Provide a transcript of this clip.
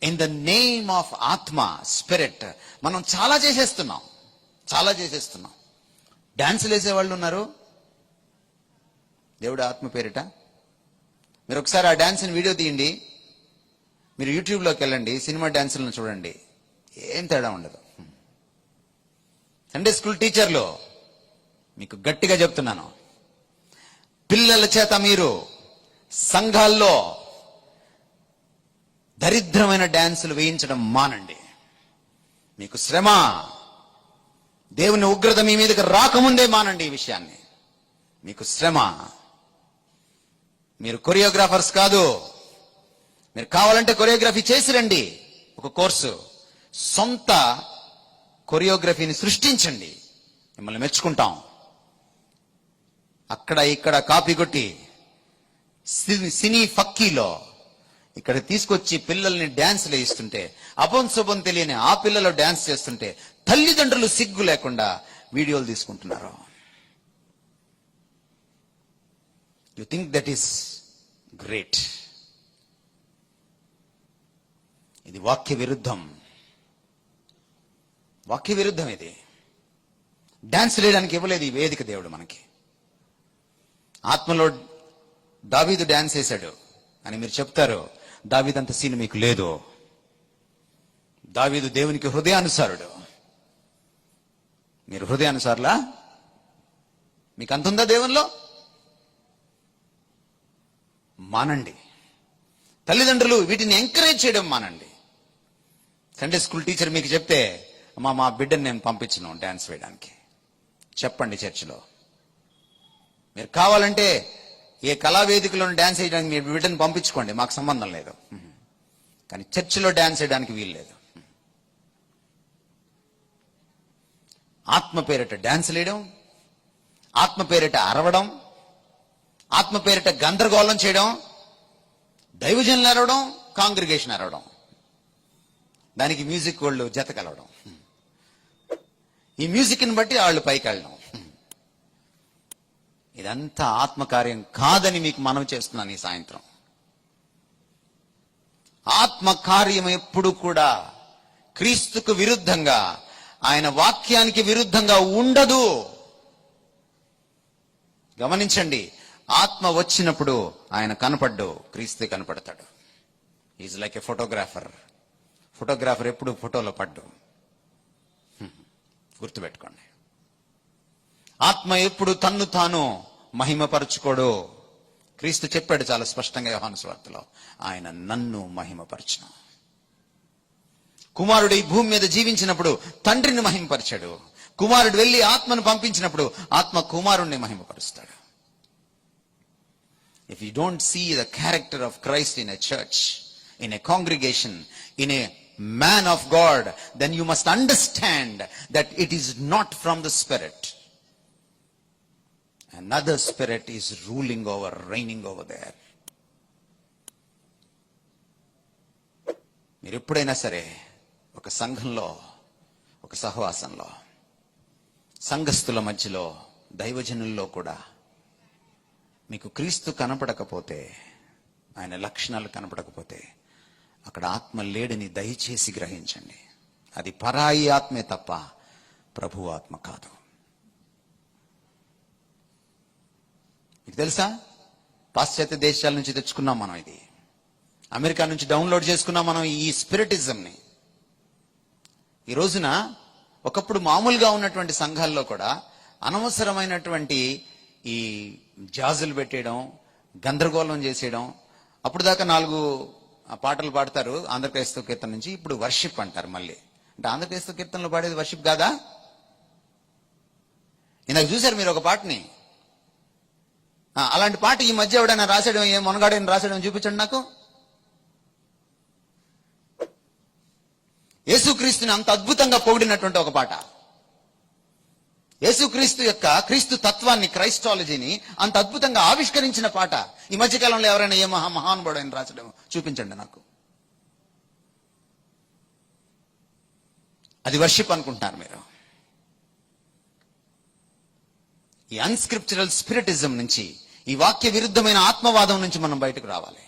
In the name of ఆత్మ, spirit మనం చాలా చేసేస్తున్నాం. డాన్సులు వేసేవాళ్ళు ఉన్నారు దేవుడు ఆత్మ పేరిట. మీరు ఒకసారి ఆ డాన్స్ని వీడియో తీయండి, మీరు యూట్యూబ్లోకి వెళ్ళండి, సినిమా డాన్సులను చూడండి, ఏం తేడా ఉండదు. సండే స్కూల్ టీచర్లు మీకు గట్టిగా చెప్తున్నాను, పిల్లల చేత మీరు సంఘాల్లో దరిద్రమైన డాన్సులు వేయించడం మానండి. మీకు శ్రమ, దేవుని ఉగ్రత మీ మీదకి రాకముందే మానండి ఈ విషయాన్ని. మీకు శ్రమ. మీరు కొరియోగ్రాఫర్స్ కాదు. మీరు కావాలంటే కొరియోగ్రఫీ చేసి రండి, ఒక కోర్సు. సొంత కొరియోగ్రఫీని సృష్టించండి, మిమ్మల్ని మెచ్చుకుంటాం. అక్కడ ఇక్కడ కాపీ కొట్టి సినీ ఫక్కీలో ఇక్కడ తీసుకొచ్చి పిల్లల్ని డాన్స్లు వేయిస్తుంటే, అపంశుభం తెలియని ఆ పిల్లలు డాన్స్ చేస్తుంటే తల్లిదండ్రులు సిగ్గు లేకుండా వీడియోలు తీసుకుంటున్నారు. You think that is great. ఇది వాక్య విరుద్ధం. ఇది డాన్స్ వేయడానికి ఇవ్వలేదు ఈ వేదిక దేవుడు మనకి. ఆత్మలో దావీదు డాన్స్ వేశాడు అని మీరు చెప్తారు. దావీదు అంత సీన్ మీకు లేదు. దావీదు దేవునికి హృదయానుసారుడు. మీరు హృదయానుసారులా? మీకు అంతుందా దేవునిలో? మానండి. తల్లిదండ్రులు వీటిని ఎంకరేజ్ చేయడం మానండి. సండే స్కూల్ టీచర్ మీకు చెప్తే, అమ్మా మా బిడ్డని నేను పంపించను డాన్స్ వేయడానికి, చెప్పండి చర్చిలో. మీరు కావాలంటే ఏ కళావేదికలో డాన్స్ వేయడానికి మీ బిడ్డను పంపించుకోండి, మాకు సంబంధం లేదు. కానీ చర్చిలో డాన్స్ వేయడానికి వీలు లేదు. ఆత్మ పేరిట డాన్స్ వేయడం, ఆత్మ పేరిట అరవడం, ఆత్మ పేరిట గందరగోళం చేయడం, దైవజనులు అరవడం, కాంగ్రిగేషన్ అరవడం, దానికి మ్యూజిక్ వాళ్ళు జత కలవడం, ఈ మ్యూజిక్ని బట్టి వాళ్ళు పైకి వెళ్ళడం, ఇదంతా ఆత్మకార్యం కాదని మీకు మనవి చేస్తున్నాను ఈ సాయంత్రం. ఆత్మకార్యం ఎప్పుడు కూడా క్రీస్తుకు విరుద్ధంగా, ఆయన వాక్యానికి విరుద్ధంగా ఉండదు. గమనించండి, ఆత్మ వచ్చినప్పుడు ఆయన కనపడ్డు, క్రీస్తే కనపడతాడు. ఈజ్ లైక్ ఎ ఫోటోగ్రాఫర్ ఎప్పుడు ఫోటోలో పడ్డు. గుర్తుపెట్టుకోండి. ఆత్మ ఎప్పుడు తన్ను తాను మహిమపరచుకోడు. క్రీస్తు చెప్పాడు చాలా స్పష్టంగా యోహాను సువార్తలో, ఆయన నన్ను మహిమపరచును. కుమారుడు ఈ భూమి మీద జీవించినప్పుడు తండ్రిని మహిమపరిచాడు. కుమారుడు వెళ్ళి ఆత్మను పంపించినప్పుడు ఆత్మ కుమారుణ్ణి మహిమపరుస్తాడు. If you don't see the character of Christ in a church, in a congregation, in a man of God, then you must understand that it is not from the Spirit. Another spirit is reigning over there. మీరు ఎప్పుడైనా సరే ఒక సంఘంలో, ఒక సహవాసంలో, సంఘస్థుల మధ్యలో, దైవజనుల్లో కూడా మీకు క్రీస్తు కనపడకపోతే, ఆయన లక్షణాలు కనపడకపోతే, అక్కడ ఆత్మ లేడని దయచేసి గ్రహించండి. అది పరాయి ఆత్మే తప్ప ప్రభు ఆత్మ కాదు. మీకు తెలుసా, పాశ్చాత్య దేశాల నుంచి తెచ్చుకున్నాం మనం. ఇది అమెరికా నుంచి డౌన్లోడ్ చేసుకున్నాం మనం ఈ స్పిరిటిజంని. ఈ రోజున ఒకప్పుడు మామూలుగా ఉన్నటువంటి సంఘాల్లో కూడా అనవసరమైనటువంటి ఈ జాజులు పెట్టేయడం, గందరగోళం చేసేయడం. అప్పుడు దాకా 4 పాటలు పాడతారు ఆంధ్రక్రైస్తవ కీర్తన నుంచి, ఇప్పుడు వర్షిప్ అంటారు మళ్ళీ. అంటే ఆంధ్రక్రైస్తవ కీర్తనలో పాడేది వర్షిప్ కాదా? ఇందాక చూశారు మీరు ఒక పాటని. అలాంటి పాట ఈ మధ్య ఎవడైనా రాసేయడం, ఏ మొనగాడైనా రాసేయడం చూపించండి నాకు. యేసుక్రీస్తుని అంత అద్భుతంగా పొగిడినటువంటి ఒక పాట, యేసుక్రీస్తు యొక్క క్రీస్తు తత్వాన్ని, క్రైస్టాలజీని అంత అద్భుతంగా ఆవిష్కరించిన పాట ఈ మధ్యకాలంలో ఎవరైనా ఏ మహానుభావుడు ఆయన రాసడం చూపించండి నాకు. అది వర్షిప్ అనుకుంటున్నారు మీరు. ఈ అన్స్క్రిప్చరల్ స్పిరిటిజం నుంచి, ఈ వాక్య విరుద్ధమైన ఆత్మవాదం నుంచి మనం బయటకు రావాలి.